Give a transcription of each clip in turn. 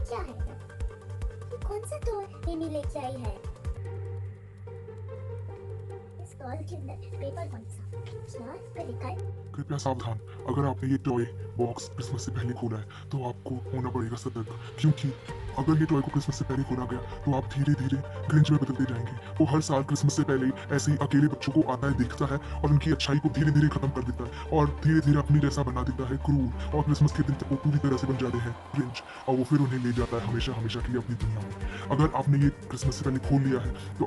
क्या है? ये कौन सा टॉय एमी लेके आई है? इस टॉय के अंदर पेपर कौन सा? क्या इस पे लिखा है? कृपया सावधान, अगर आपने ये टॉय बॉक्स क्रिसमस से पहले खोला है तो आपको होना पड़ेगा सतर्क, क्योंकि अगर ये टॉय को क्रिसमस से पहले खोला गया तो आप धीरे धीरे ग्रिंच में बदलते जाएंगे। वो हर साल क्रिसमस से पहले ही ऐसे ही अकेले बच्चों को आता है, देखता है और उनकी अच्छाई को धीरे धीरे खत्म कर देता है और धीरे धीरे अपनी जैसा बना देता है, क्रूर। और क्रिसमस के दिन तक वो पूरी तरह से बन जाते हैं ग्रिंच, और वो फिर उन्हें ले जाता है हमेशा हमेशा के लिए अपनी दुनिया में। अगर आपने ये क्रिसमस से पहले खोल लिया है तो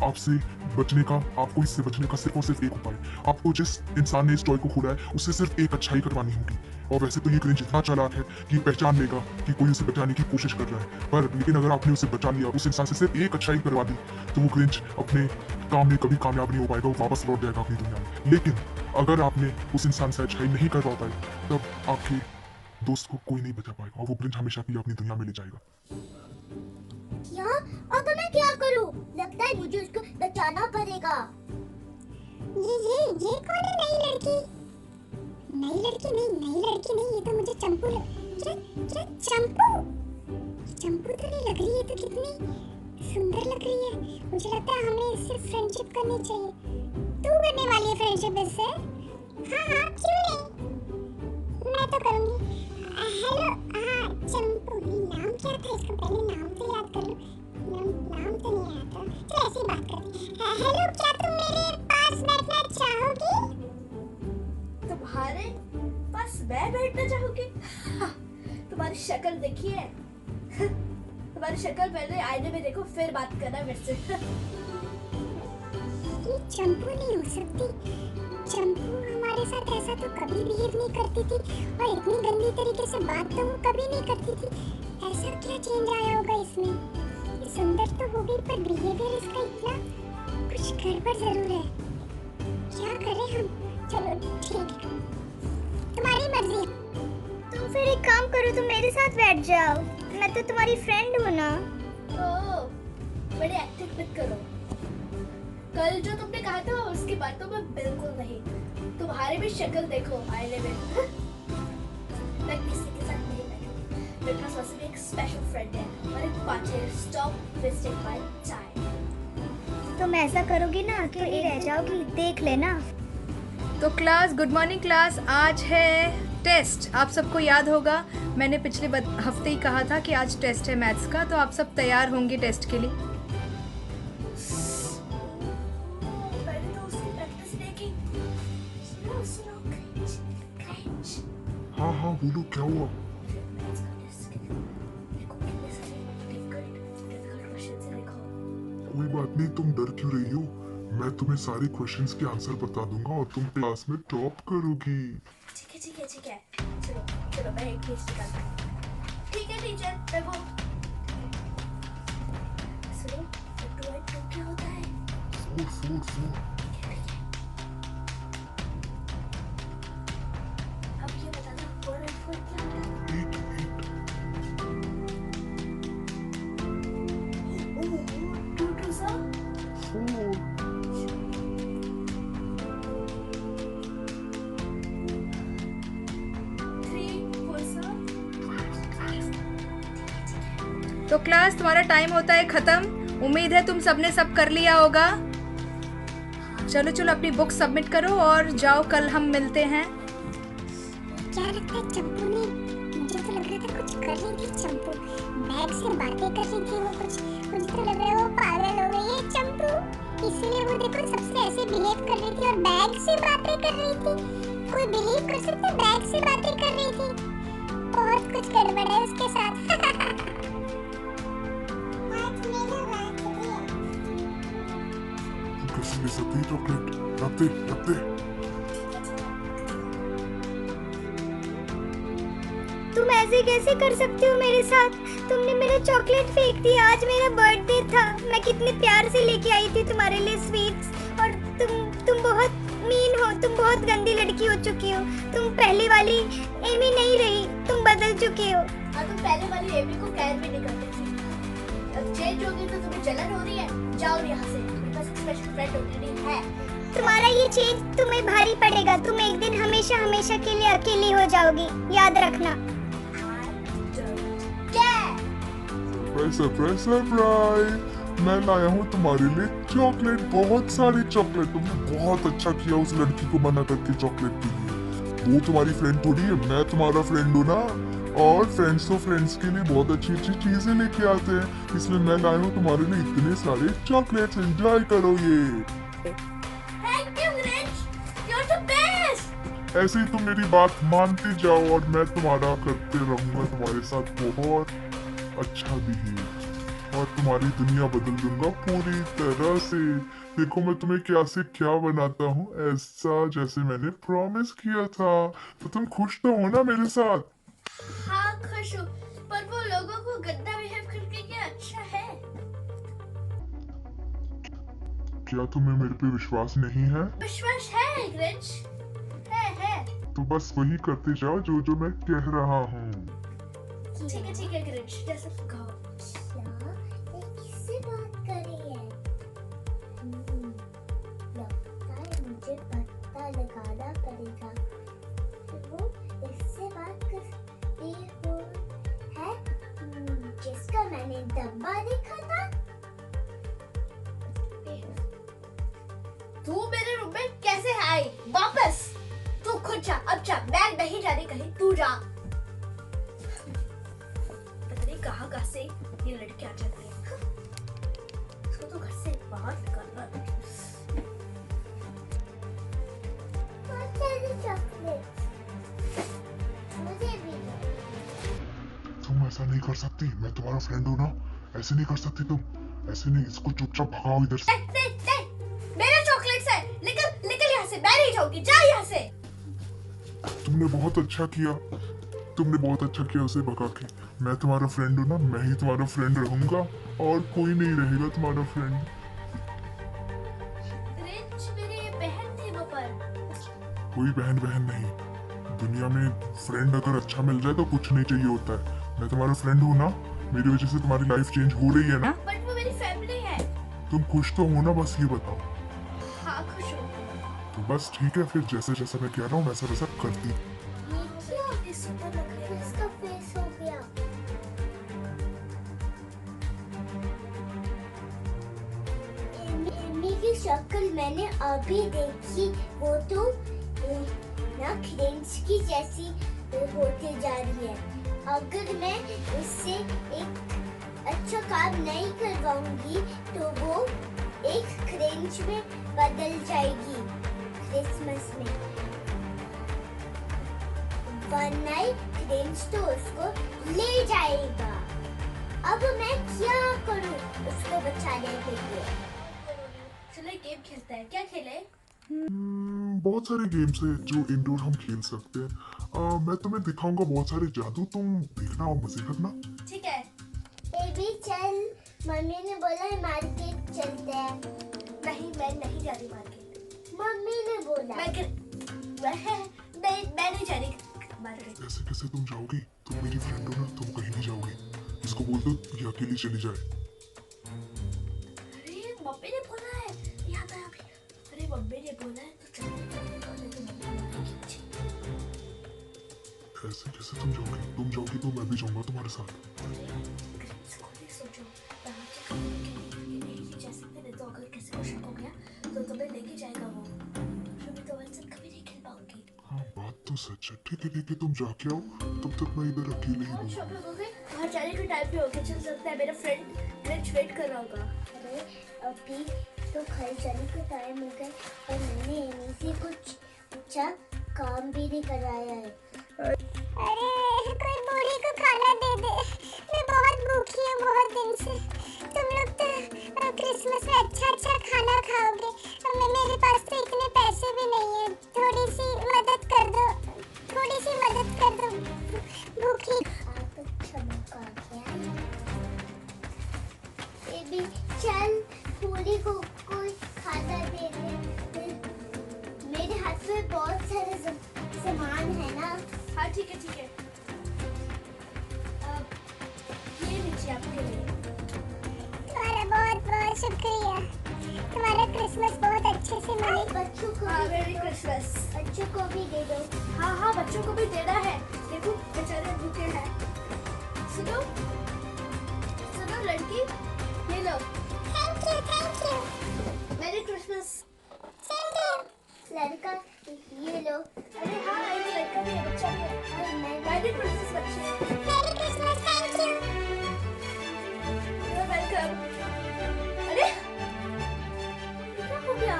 आपको इससे बचने का सिर्फ और सिर्फ एक उपाय, आपको जिस इंसान ने इस टॉय को खोला है उससे सिर्फ एक अच्छाई करवानी होगी। और वैसे तो ये ग्रिंच इतना चालाक है कि पहचान लेगा कि कोई उसे बचाने की कोशिश कर रहा है, पर लेकिन अगर आपने उसे बचा लिया, उस इंसान से सिर्फ एक अच्छाई करवा दी, तो वो ग्रिंच अपने काम में कभी कामयाब नहीं हो पाएगा, वो वापस लौट जाएगा अपनी दुनिया में। लेकिन अगर आपने उस इंसान से अच्छाई नहीं करवा पाई, तब आपके दोस्त को कोई नहीं बचा पाएगा और वो ग्रिंच हमेशा के लिए अपनी दुनिया में ले जाएगा। क्या? अब मैं क्या करूं? लगता है मुझे उसको बचाना पड़ेगा। ये कौन है? नई लड़की नहीं, ये तो मुझे चंपू क्या चंपू तो नहीं लग रही है, तो कितनी सुंदर लग रही है। मुझे लगता है हमें इससे फ्रेंडशिप करनी चाहिए। तू करने वाली है फ्रेंडशिप इससे? हाँ, क्यों नहीं, मैं तो करूंगी। हेलो, हाँ चंपू, नाम क्या था इसका? पहले नाम तो याद कर लो। नाम तो नहीं आता, चलो ऐसी बात करते हैं। हेलो, क्या तुम मेरे पास बैठना चाहोगी? तुम्हारे पास मैं बैठना चाहूंगी? तुम्हारी शक्ल देखिए। तुम्हारी शक्ल पहले आईने में देखो, फिर बात करना मेरे से। ये चंपू नहीं हो सकती। चंपू हमारे साथ ऐसा तो कभी बिहेव नहीं करती थी, और इतनी गंदी तरीके से बात तो वो कभी नहीं करती थी। ऐसा क्या चेंज आया होगा इसमें? ये सुंदर तो हो गई, पर बिहेवियर इसका इतना कुछ गड़बड़ जरूर है। क्या करें हम? चलो ठीक है, तुम्हारी मर्जी। तुम फिर एक काम करो, तुम मेरे साथ बैठ जाओ, मैं तो तुम्हारी फ्रेंड हूँ ना। ओह, बड़ी एक्टिंग मत करो। कल जो तुमने कहा था उसकी बात तो मैं बिल्कुल नहीं। तुम्हारी भी शक्ल देखो आईने में। मैं किसी के साथ नहीं बैठूंगी। मेरे पास वैसे भी एक स्पेशल फ्रेंड है और एक partner. Stop wasting my time. तुम ऐसा करोगी ना तो ये रह जाओगी, देख लेना। तो क्लास, गुड मॉर्निंग क्लास। आज है टेस्ट, आप सबको याद होगा, मैंने पिछले हफ्ते ही कहा था कि आज टेस्ट है मैथ्स का, तो आप सब तैयार होंगे टेस्ट के लिए? मैंने तो उसकी प्रैक्टिस नहीं की। सुनो, क्रिंच। हाँ बोलो, क्या हुआ? मैथ्स का टेस्ट के लिए मेरे को कितने सारे डिफिकल्ट क्वेश्चन से लिखा। कोई बात नहीं, तुम डर क्यों रही हो? मैं तुम्हें सारे क्वेश्चंस के आंसर बता दूंगा और तुम क्लास में टॉप करोगी। ठीक है। चलो मैं एक पेज निकालता हूँ। ठीक है टीचर, मैं वो सुनो, 2 और 2 क्या होता है? 4 अब ये बताना, 4 और 4 क्या होता है? 2 2 सा 4 तो क्लास, तुम्हारा टाइम होता है खत्म। उम्मीद है तुम सबने सब कर लिया होगा। चलो अपनी बुक सबमिट करो और जाओ, कल हम मिलते हैं। क्या लगता है चंपू ने? मुझे तो लग रहा था कुछ कर रही थी चंपू, बैग से बातें कर रही थी वो कुछ। मुझे तो लग रहा है वो पागल हो गई है चंपू, इसीलिए वो देखो सबसे ऐसे बिहेव कर रही थी और बैग से बातें कर रही थी। कोई बिलीव कर सकता है? बैग से बातें कर रही थी। बहुत कुछ गड़बड़ है उसके साथ। कैसे ले सकती है चॉकलेट? रख दे। तुम ऐसे कैसे कर सकते हो मेरे साथ? तुमने मेरा चॉकलेट फेंक दिया। आज मेरा बर्थडे था, मैं कितने प्यार से लेके आई थी तुम्हारे लिए स्वीट्स, और तुम बहुत मीन हो, तुम बहुत गंदी लड़की हो चुकी हो। तुम पहले वाली एमी नहीं रही, तुम बदल चुके हो। तुम पहले वाली एमी को केयर भी नहीं करते थे। अब चेंज हो गई तो तुम्हें जलन हो रही है? जाओ यहाँ से, मेरे पास एक स्पेशल फ्रेंड ऑलरेडी है। तुम्हारा ये चेंज तुम्हें भारी पड़ेगा। तुम एक दिन हमेशा के लिए अकेली हो जाओगी, याद रखना। सरप्राइज सरप्राइज सरप्राइज, मैं लाया हूँ तुम्हारे लिए चॉकलेट, बहुत सारी चॉकलेट। तुमने बहुत अच्छा किया उस लड़की को मना करके चॉकलेट के लिए। वो तुम्हारी फ्रेंड थोड़ी है, मैं तुम्हारा फ्रेंड हूँ ना, और फ्रेंड्स तो फ्रेंड्स के लिए बहुत अच्छी अच्छी चीजें लेके आते हैं, इसलिए मैं लाया हूँ तुम्हारे लिए इतने सारे चॉकलेट्स। एंजॉय करो ये। Thank you Grinch, you are the best. ऐसे ही तुम मेरी बात मानते जाओ और मैं तुम्हारा करते रहूंगा तुम्हारे साथ बहुत अच्छा बिहेव, और तुम्हारी दुनिया बदल दूंगा पूरी तरह से। देखो मैं तुम्हें क्या से क्या बनाता हूँ, ऐसा जैसे मैंने प्रॉमिस किया था। तो तुम खुश तो हो ना मेरे साथ? हाँ खुश हूँ, पर वो लोगों को गंदा बिहेव करके क्या अच्छा है? क्या तुम्हें मेरे पे विश्वास नहीं है? विश्वास है ग्रिंच, है। तो बस वही करते जाओ जो जो मैं कह रहा हूँ। ठीक है ग्रिंच, जैसे तुम कहो। क्या ये किससे बात कर रही है? लगता है मुझे पता लगाना पड़ेगा कि वो इससे बात करती हो है, जिसका मैंने डब्बा देखा था। तू मेरे रूम में कैसे आई वापस? तू खुद जा, अब जा, मैं नहीं जा रही कहीं, तू जा। पता नहीं कहाँ से ये लड़की आ जाती है, इसको तो घर से बाहर निकालना है। बहुत सारी चॉकलेट, मुझे भी दो। तुम ऐसा नहीं कर सकती, मैं तुम्हारा फ्रेंड हूँ ना, ऐसे नहीं कर सकती तुम, ऐसे नहीं। इसको चुपचाप भगाओ इधर से। नहीं, मेरा चॉकलेट्स है, निकल यहाँ से, मैं नहीं जाऊंगी, जा यहाँ से। तुमने बहुत अच्छा किया, तुमने बहुत अच्छा किया उसे भगा के। मैं तुम्हारा फ्रेंड हूँ ना, मैं ही तुम्हारा फ्रेंड रहूंगा और कोई नहीं रहेगा तुम्हारा फ्रेंड। ग्रिंच मेरी बहन थी वो, पर कोई बहन बहन नहीं, दुनिया में फ्रेंड अगर अच्छा मिल जाए तो कुछ नहीं चाहिए होता है। मैं तुम्हारा फ्रेंड हूँ ना, मेरी वजह से तुम्हारी लाइफ चेंज हो रही है ना। बट वो मेरी फैमिली है। तुम खुश तो हो ना, बस ये बताओ। हाँ खुश हूँ। तो बस ठीक है, फिर जैसे जैसा मैं कह रहा हूँ वैसा वैसा करती। ये क्या? कितनी सुंदर लग रही है। इसका फेस हो गया। एमी की शक्ल मैंने अभी देखी, वो तो ना क्रिंच की जैसी होती जा रही है। अगर मैं इससे एक अच्छा काम नहीं करवाऊंगी तो वो एक क्रिंच में बदल जाएगी क्रिसमस में। वन नाइट क्रिंच तो उसको ले जाएगा। अब मैं क्या करूं उसको बचाने के लिए? चलो एक गेम खेलते हैं, क्या खेले? बहुत सारे गेम्स हैं जो इंडोर हम खेल सकते हैं। मैं तुम्हें दिखाऊंगा बहुत सारे जादू, तुम देखना और मजे करना। ठीक है। बेबी चल, मम्मी ने बोला है मार्केट चलते हैं। नहीं मैं नहीं जा रही मार्केट। मम्मी ने बोला। मैं नहीं जा रही मार्केट। ऐसे कैसे तुम जाओगी? तुम मेरी फ्रेंड हो ना, तुम कहीं नहीं जाओगी। इसको बोल दो ये अकेली चली जाए। अरे मम्मी ने बोला है, याद आया अभी। अरे मम्मी ने बोला है तो चलो ऐसे कैसे तुम जाओगी? तुम जाओगी तो मैं भी जाऊंगा तुम्हारे साथ। सोचो जैसे मैंने तो अगर किसी को शक हो गया तो तुम्हें लेके जाएगा वो, फिर तो वैसे कभी नहीं खेल पाऊंगी। हाँ बात तो सच है। ठीक है तुम जाके आओ, तब तक मैं इधर अकेले ही हूँ। शॉपिंग हो गई, बाहर जाने के टाइम पे हो गया, चल सकता है। मेरा फ्रेंड ग्रिंच वेट कर रहा होगा। अरे अभी तो घर जाने का टाइम हो गया और मैंने एमी से कुछ अच्छा काम भी नहीं कराया है। अरे कोई बूढ़ी को खाना दे दे, मैं बहुत भूखी हूँ बहुत दिन से। तुम लोग तो क्रिसमस में अच्छा अच्छा खाना खाओगे, मेरे पास तो इतने पैसे भी नहीं है। थोड़ी सी मदद कर दो, थोड़ी सी मदद कर दो, भूखी। आप चमका क्या? बेबी चल, बूढ़ी को कोई खाना दे दे। मेरे हाथ में बहुत सारे सामान है ना। हाँ ठीक है। ये लीजिए आपके लिए। तुम्हारा बहुत बहुत शुक्रिया, तुम्हारा क्रिसमस बहुत अच्छे से मने। बच्चों को हाँ मेरी क्रिसमस। बच्चों को भी दे दो। हाँ बच्चों को भी देना है, देखो बेचारे भूखे हैं। सुनो लो। Thank you merry Christmas. Same to you. लड़का ये लो। अरे हाँ, एक लड़का भी है, बच्चा भी है। मेरी क्रिसमस बच्चे। मेरी क्रिसमस। Thank you. वेलकम। अरे क्या हो गया?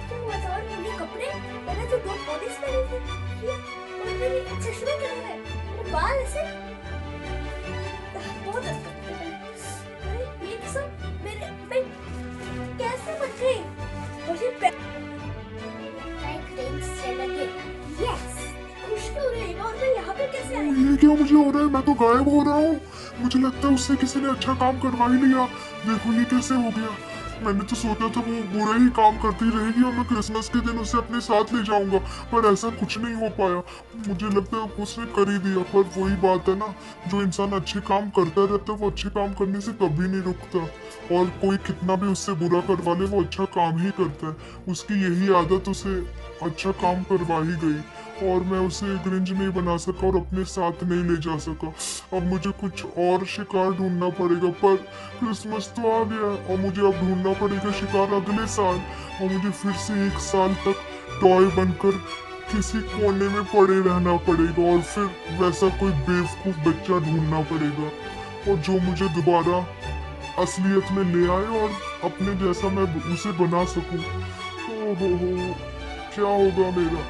क्या हुआ था? और ये कपड़े मैंने तो 2 पॉलिश पहनी थी, ये और मेरे चश्मे कैसे हैं? मेरे बाल ऐसे बहुत अरे ये सब मेरे मैं कैसे बच गई? मुझे ड्रिंक्स चला के। यस खुश क्यों रही और मैं यहाँ पे कैसे आई? ये क्या मुझे हो रहा है? मैं तो गायब हो रहा हूँ। मुझे लगता है उससे किसी ने अच्छा काम करवा ही लिया। देखो ये कैसे हो गया। मैंने तो सोचा था वो बुरा ही काम करती रहेगी और मैं क्रिसमस के दिन उसे अपने साथ ले जाऊंगा, पर ऐसा कुछ नहीं हो पाया। मुझे लगता है उसने कर ही दिया। पर वही बात है ना, जो इंसान अच्छे काम करता रहता है वो अच्छे काम करने से कभी नहीं रुकता। और कोई कितना भी उससे बुरा करवा ले वो अच्छा काम ही करता है। उसकी यही आदत उसे अच्छा काम करवा ही गई और मैं उसे ग्रिंच नहीं बना सका और अपने साथ नहीं ले जा सका। अब मुझे कुछ और शिकार ढूंढना पड़ेगा, पर क्रिसमस तो आ गया और मुझे अब ढूंढना पड़ेगा शिकार अगले साल, और मुझे फिर से 1 साल तक टॉय बनकर किसी कोने में पड़े रहना पड़ेगा और फिर वैसा कोई बेवकूफ बच्चा ढूंढना पड़ेगा और जो मुझे दोबारा असलियत में ले आए और अपने जैसा मैं उसे बना सकूं। हो क्या होगा मेरा?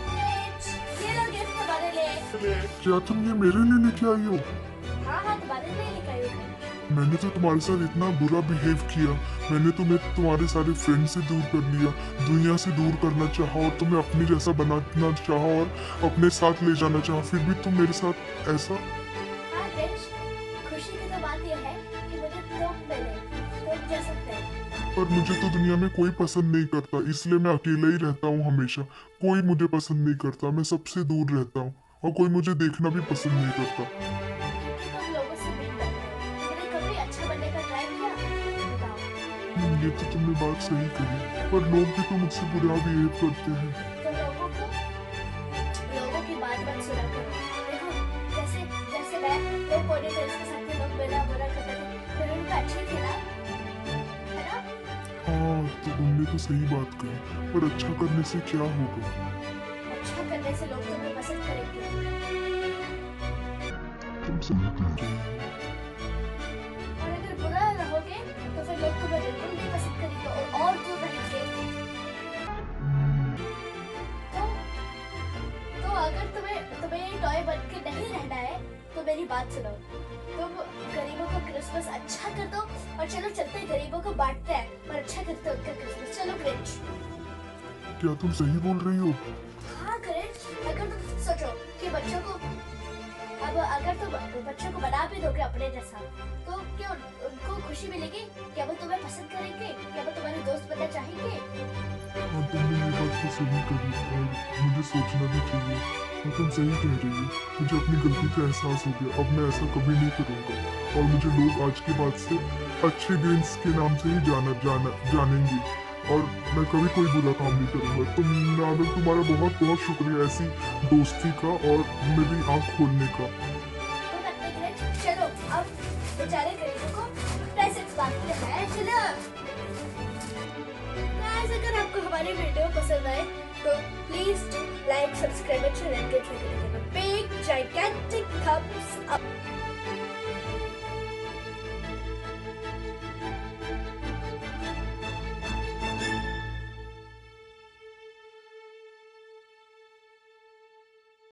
ये लो गिफ्ट तुम्हारे लिए। क्या तुम ये मेरे लिए लेके आई हो? हाँ तुम्हारे लिए लेकर आई हूँ। मैंने तो तुम्हारे साथ इतना बुरा बिहेव किया। मैंने तुम्हें तुम्हारे सारे फ्रेंड से दूर कर लिया, दुनिया से दूर करना चाहा और तुम्हें अपनी जैसा बनाना चाहा और अपने साथ ले जाना चाहा, फिर भी तुम मेरे साथ ऐसा। हाँ रिच, खुशी की तो बात यह है कि मुझे तुम मिले, तुम जैसे थे। पर मुझे तो दुनिया में कोई पसंद नहीं करता, इसलिए मैं अकेला ही रहता हूँ हमेशा। कोई मुझे पसंद नहीं करता, मैं सबसे दूर रहता हूँ और कोई मुझे देखना भी पसंद नहीं करता। तुम लोगों से मिल बैठे हो। तुमने कभी अच्छा बनने का ट्राई किया? बताओ। ये तो तुमने बात सही कही, पर लोग भी तो मुझसे बुरा बिहेव करते हैं। तो लोगों की बात मत सुना करो। देखो जैसे जैसे मैं लोग पोनीटेल्स के साथ थे, लोग मेरा बुरा करते थे, फिर उनका अच्छे थे ना, है ना? हाँ तो तुमने तो सही बात कही, पर अच्छा करने से क्या होगा? अच्छा करने से लोग तुम्हें पसंद करेंगे। तुम सही कह रही हो। और अगर बुरा रहोगे तो फिर लोग तुम्हें बिल्कुल नहीं पसंद करेंगे और दूर रहेंगे। तो अगर तुम्हें टॉय बन के नहीं रहना है तो मेरी बात सुनो। तुम गरीबों को क्रिसमस अच्छा कर दो और चलो चलते हैं गरीबों को बांटते हैं और अच्छा करते हैं उनका क्रिसमस। चलो ग्रिंच। क्या तुम सही बोल रही हो? हाँ ग्रिंच, अगर तुम सोचो कि बच्चों को अब अगर तुम बच्चों को बना भी दोगे अपने जैसा तो क्या उनको खुशी मिलेगी? क्या वो तुम्हें पसंद करेंगे? क्या वो तुम्हारे दोस्त बनना चाहेंगे? हाँ तुमने ये बात तो सही कही और मुझे सोचना भी चाहिए। हाँ तुम सही कह रही हो, मुझे अपनी गलती का एहसास हो गया। अब मैं ऐसा कभी नहीं करूँगा और मुझे लोग आज के बाद से अच्छे ग्रिंच के नाम से ही जानेंगे और मैं कभी कोई बुरा काम नहीं करूँगा। तुम्हारा बहुत बहुत शुक्रिया ऐसी दोस्ती का और मेरी आँख खोलने का। तुम अपने ग्रिंच चलो अब बेचारे गरीबों को प्रेजेंट्स बांटते हैं। चलो गाइस, अगर आपको हमारी वीडियो पसंद आए तो प्लीज लाइक, सब्सक्राइब और चैनल के बिग जाइगेंटिक थम्स अप।